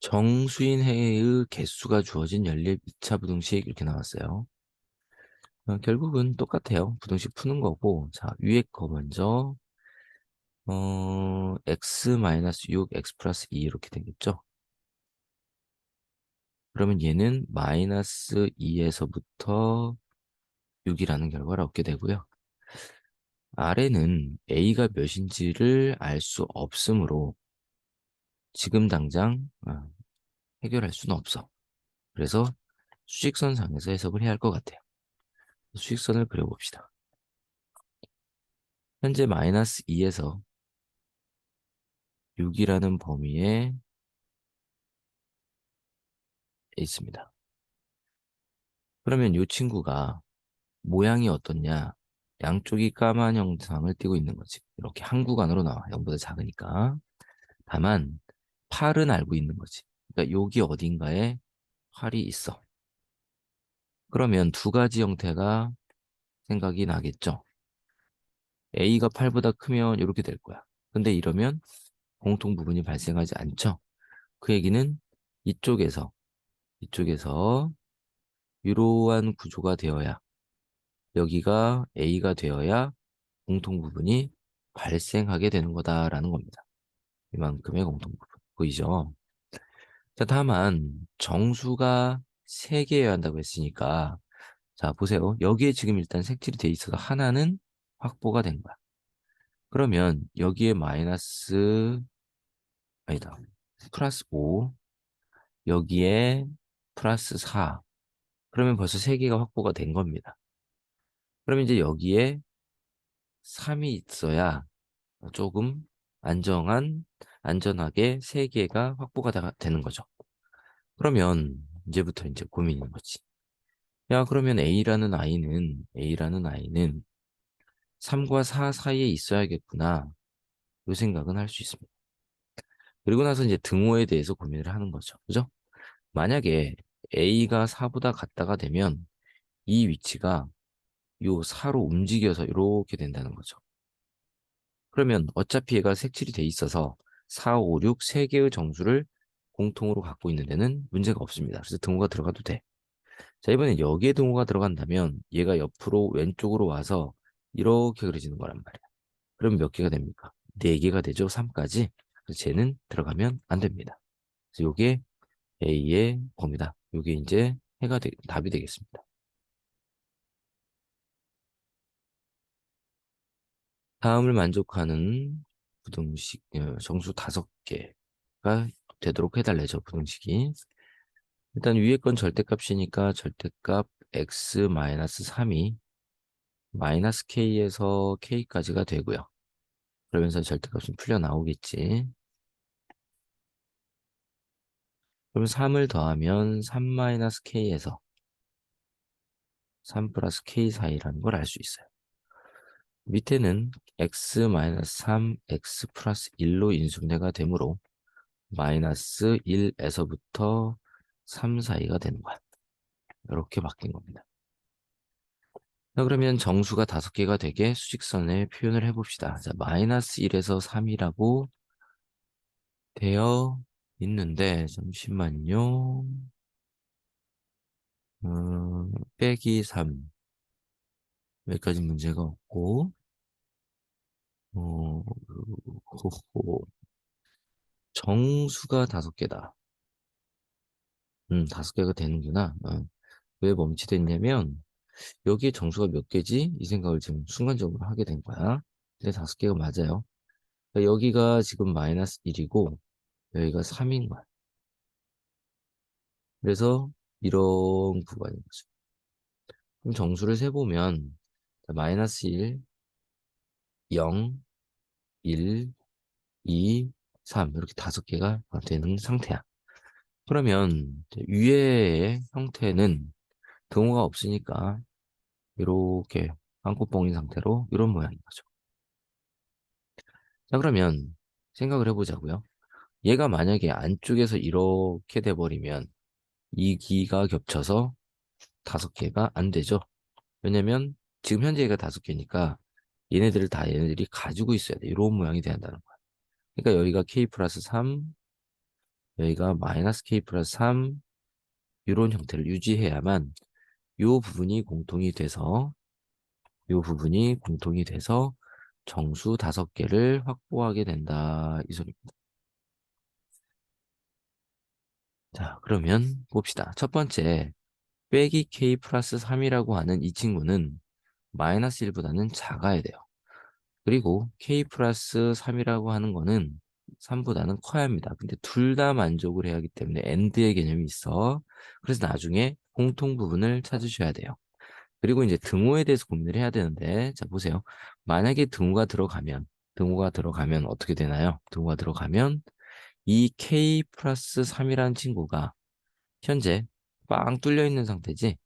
정수인 해의 개수가 주어진 연립 2차 부등식 이렇게 나왔어요. 결국은 똑같아요. 부등식 푸는 거고, 자, 위에 거 먼저, x-6, x 플러스 2 이렇게 되겠죠? 그러면 얘는 마이너스 2에서부터 6이라는 결과를 얻게 되고요. 아래는 a가 몇인지를 알 수 없으므로 지금 당장 해결할 수는 없어. 그래서 수직선상에서 해석을 해야 할 것 같아요. 수직선을 그려봅시다. 현재 마이너스 2에서 6이라는 범위에 있습니다. 그러면 이 친구가 모양이 어떻냐? 양쪽이 까만 형상을 띠고 있는 거지. 이렇게 한 구간으로 나와. 0보다 작으니까. 다만 팔은 알고 있는 거지. 그러니까 여기 어딘가에 활이 있어. 그러면 두 가지 형태가 생각이 나겠죠. A가 8보다 크면 이렇게 될 거야. 근데 이러면 공통 부분이 발생하지 않죠. 그 얘기는 이쪽에서 이러한 구조가 되어야, 여기가 A가 되어야 공통 부분이 발생하게 되는 거다라는 겁니다. 이만큼의 공통 부분. 보이죠? 자, 다만 정수가 3개여야 한다고 했으니까, 자, 보세요. 여기에 지금 일단 색칠이 돼 있어서 하나는 확보가 된 거야. 그러면 여기에 마이너스, 아니다, 플러스 5, 여기에 플러스 4. 그러면 벌써 3개가 확보가 된 겁니다. 그러면 이제 여기에 3이 있어야 조금 안전하게 3개가 확보가 되는 거죠. 그러면 이제부터 이제 고민인 거지. 야, 그러면 A라는 아이는 3과 4 사이에 있어야겠구나. 이 생각은 할 수 있습니다. 그리고 나서 이제 등호에 대해서 고민을 하는 거죠. 그죠? 만약에 A가 4보다 같다가 되면 이 위치가 요 4로 움직여서 이렇게 된다는 거죠. 그러면 어차피 얘가 색칠이 돼 있어서 4, 5, 6 3개의 정수를 공통으로 갖고 있는 데는 문제가 없습니다. 그래서 등호가 들어가도 돼. 자, 이번엔 여기에 등호가 들어간다면 얘가 옆으로 왼쪽으로 와서 이렇게 그려지는 거란 말이야. 그럼 몇 개가 됩니까? 4개가 되죠. 3까지. 그래서 쟤는 들어가면 안 됩니다. 그래서 요게 A의 범위다. 요게 이제 답이 되겠습니다. 다음을 만족하는 부등식, 정수 5개가 되도록 해달래죠, 부등식이. 일단 위에 건 절대값이니까 절대값 x-3이 마이너스 k에서 k까지가 되고요. 그러면서 절대값은 풀려 나오겠지. 그럼 3을 더하면 3-k에서 3 플러스 k 사이라는 걸 알 수 있어요. 밑에는 x-3, x 플러스 1로 인수분해가 되므로 마이너스 1에서부터 3 사이가 되는 거야. 이렇게 바뀐 겁니다. 자, 그러면 정수가 5개가 되게 수직선에 표현을 해봅시다. 자, 마이너스 1에서 3이라고 되어 있는데, 잠시만요. 빼기 3. 여기까지 문제가 없고, 어, 호호. 정수가 5개다. 5개가 되는구나. 왜 멈칫했냐면, 여기에 정수가 몇 개지? 이 생각을 지금 순간적으로 하게 된 거야. 근데 5개가 맞아요. 그러니까 여기가 지금 마이너스 1이고, 여기가 3인 거야. 그래서 이런 구간인 거죠. 그럼 정수를 세보면, 마이너스 1, 0, 1, 2, 3 이렇게 5개가 되는 상태야. 그러면 위의 형태는 등호가 없으니까 이렇게 한꺼번인 상태로 이런 모양인 거죠. 자, 그러면 생각을 해보자고요. 얘가 만약에 안쪽에서 이렇게 돼버리면 이 기가 겹쳐서 5개가 안 되죠. 왜냐면 지금 현재 얘가 5개니까 얘네들이 가지고 있어야 돼. 이런 모양이 돼야 한다는 거야. 그러니까 여기가 k 플러스 3, 여기가 마이너스 k 플러스 3 이런 형태를 유지해야만 요 부분이 공통이 돼서 요 부분이 공통이 돼서 정수 5개를 확보하게 된다. 이 소리입니다. 자, 그러면 봅시다. 첫 번째, 빼기 k 플러스 3이라고 하는 이 친구는 마이너스 1보다는 작아야 돼요. 그리고 k 플러스 3이라고 하는 거는 3보다는 커야 합니다. 근데 둘 다 만족을 해야 하기 때문에 AND의 개념이 있어. 그래서 나중에 공통 부분을 찾으셔야 돼요. 그리고 이제 등호에 대해서 고민을 해야 되는데, 자, 보세요. 만약에 등호가 들어가면 어떻게 되나요? 등호가 들어가면 이 k 플러스 3이라는 친구가 현재 빵 뚫려 있는 상태지.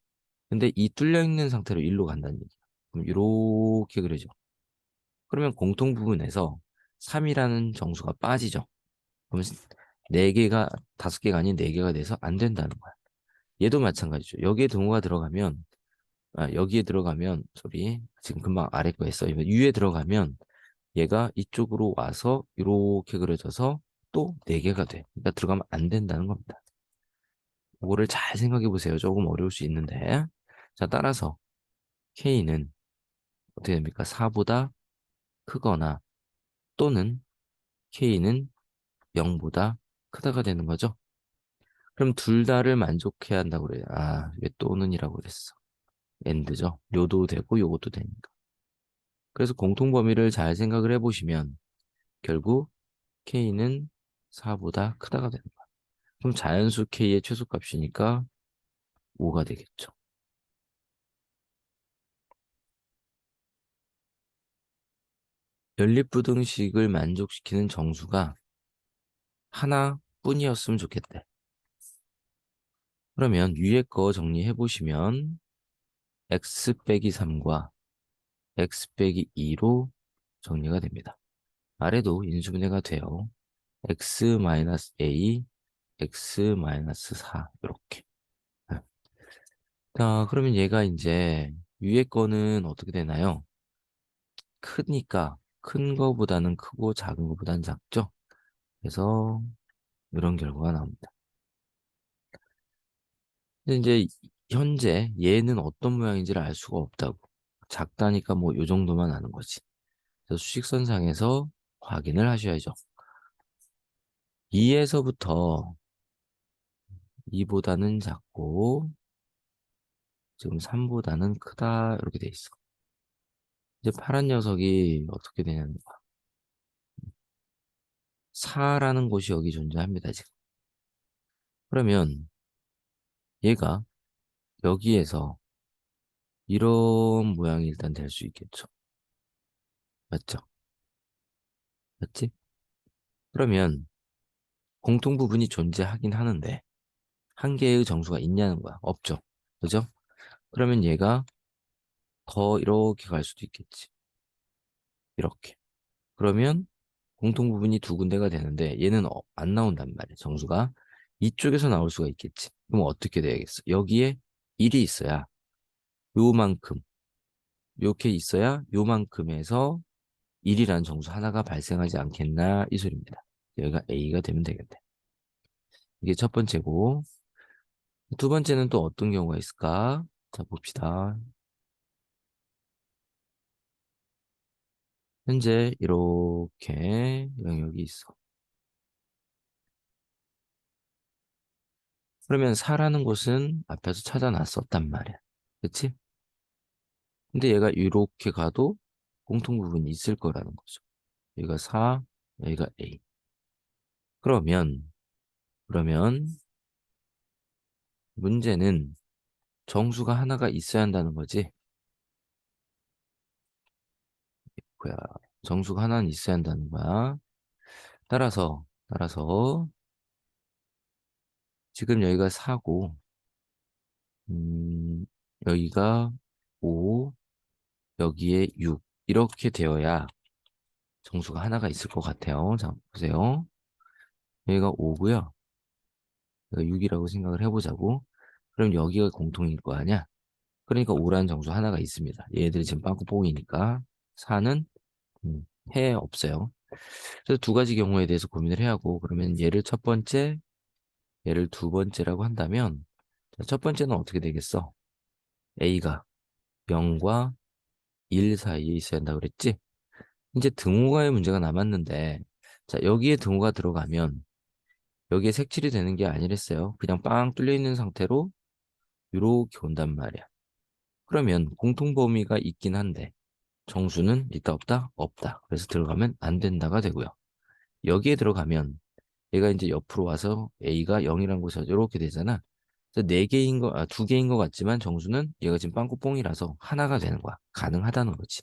근데 이 뚫려 있는 상태로 1로 간다는 얘기야. 그럼 이렇게 그려져. 그러면 공통 부분에서 3이라는 정수가 빠지죠. 그러면 4개가, 5개가 아닌 4개가 돼서 안 된다는 거야. 얘도 마찬가지죠. 여기에 들어가면, 지금 금방 아래 거 했어. 위에 들어가면 얘가 이쪽으로 와서 이렇게 그려져서 또 4개가 돼. 그러니까 들어가면 안 된다는 겁니다. 그거를 잘 생각해 보세요. 조금 어려울 수 있는데. 자, 따라서 K는 어떻게 됩니까? 4보다 크거나 또는 K는 0보다 크다가 되는 거죠. 그럼 둘 다를 만족해야 한다고 그래요. 아, 왜 또는이라고 그랬어. 엔드죠. 요도 되고 요것도 되니까. 그래서 공통 범위를 잘 생각을 해보시면 결국 K는 4보다 크다가 되는 거야. 그럼 자연수 K의 최소값이니까 5가 되겠죠. 연립부등식을 만족시키는 정수가 하나뿐이었으면 좋겠대. 그러면 위에 거 정리해 보시면 x 빼기 3과 x 빼기 2로 정리가 됩니다. 아래도 인수분해가 돼요. x 마이너스 a, x 마이너스 4 이렇게. 자, 그러면 얘가 이제 위에 거는 어떻게 되나요? 크니까 큰 거보다는 크고 작은 거보다는 작죠? 그래서 이런 결과가 나옵니다. 근데 이제 현재 얘는 어떤 모양인지를 알 수가 없다고. 작다니까 뭐 요 정도만 아는 거지. 그래서 수직선상에서 확인을 하셔야죠. 2에서부터 2보다는 작고 지금 3보다는 크다 이렇게 돼 있어. 이제 파란 녀석이 어떻게 되냐는 거야. 4라는 곳이 여기 존재합니다, 지금. 그러면 얘가 여기에서 이런 모양이 일단 될 수 있겠죠. 맞죠? 맞지? 그러면 공통 부분이 존재하긴 하는데 한 개의 정수가 있냐는 거야. 없죠. 그죠? 그러면 얘가 더 이렇게 갈 수도 있겠지. 이렇게. 그러면 공통 부분이 두 군데가 되는데 얘는 안 나온단 말이야. 정수가. 이쪽에서 나올 수가 있겠지. 그럼 어떻게 돼야겠어? 여기에 1이 있어야 요만큼, 이렇게 있어야 요만큼에서 1이라는 정수 하나가 발생하지 않겠나 이 소리입니다. 여기가 A가 되면 되겠네. 이게 첫 번째고 두 번째는 또 어떤 경우가 있을까? 자, 봅시다. 현재 이렇게 영역이 있어. 그러면 4라는 곳은 앞에서 찾아놨었단 말이야. 그치? 근데 얘가 이렇게 가도 공통 부분이 있을 거라는 거죠. 여기가 4, 여기가 A. 그러면, 그러면 문제는 정수가 하나가 있어야 한다는 거지. 뭐야. 정수가 하나는 있어야 한다는 거야. 따라서 지금 여기가 4고, 여기가 5, 여기에 6. 이렇게 되어야 정수가 하나가 있을 것 같아요. 자, 보세요. 여기가 5고요. 여기가 6이라고 생각을 해보자고. 그럼 여기가 공통일 거 아니야? 그러니까 5라는 정수 하나가 있습니다. 얘들이 지금 빵꾸뽕이니까 4는 해 없어요. 그래서 두 가지 경우에 대해서 고민을 해야 하고 그러면 얘를 첫 번째 얘를 두 번째라고 한다면 자, 첫 번째는 어떻게 되겠어? A가 0과 1 사이에 있어야 한다고 그랬지? 이제 등호가의 문제가 남았는데 자, 여기에 등호가 들어가면 여기에 색칠이 되는 게 아니랬어요. 그냥 빵 뚫려 있는 상태로 이렇게 온단 말이야. 그러면 공통 범위가 있긴 한데 정수는 있다 없다? 없다. 그래서 들어가면 안 된다가 되고요. 여기에 들어가면 얘가 이제 옆으로 와서 A가 0이란 곳에서 이렇게 되잖아. 그래서 네 개인 거, 두 개인 것 같지만 정수는 얘가 지금 빵꾸뽕이라서 하나가 되는 거야. 가능하다는 거지.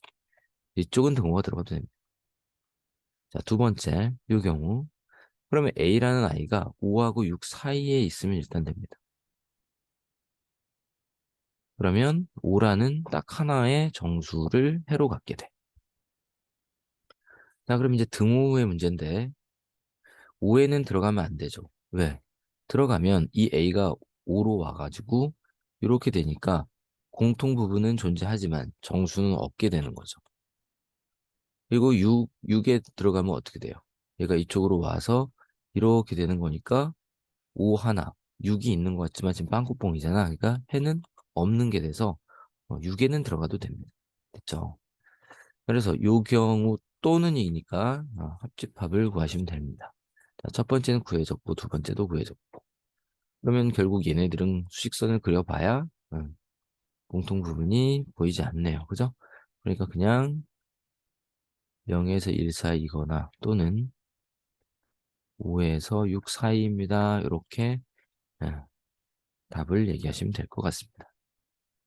이쪽은 등호가 들어가도 됩니다. 자, 두 번째, 이 경우. 그러면 A라는 아이가 5하고 6 사이에 있으면 일단 됩니다. 그러면 5라는 딱 하나의 정수를 해로 갖게 돼. 자, 그럼 이제 등호의 문제인데 5에는 들어가면 안 되죠. 왜? 들어가면 이 A가 5로 와가지고 이렇게 되니까 공통 부분은 존재하지만 정수는 없게 되는 거죠. 그리고 6에 들어가면 어떻게 돼요? 얘가 이쪽으로 와서 이렇게 되는 거니까 5 하나, 6이 있는 것 같지만 지금 빵꾸뽕이잖아. 그러니까 해는 없는 게 돼서 6에는 들어가도 됩니다. 됐죠? 그래서 요 경우 또는이니까 합집합을 구하시면 됩니다. 자, 첫 번째는 구해졌고 두 번째도 구해졌고 그러면 결국 얘네들은 수직선을 그려봐야 공통 부분이 보이지 않네요. 그죠? 그러니까 그냥 0에서 1 사이거나 또는 5에서 6 사이입니다. 이렇게 답을 얘기하시면 될 것 같습니다.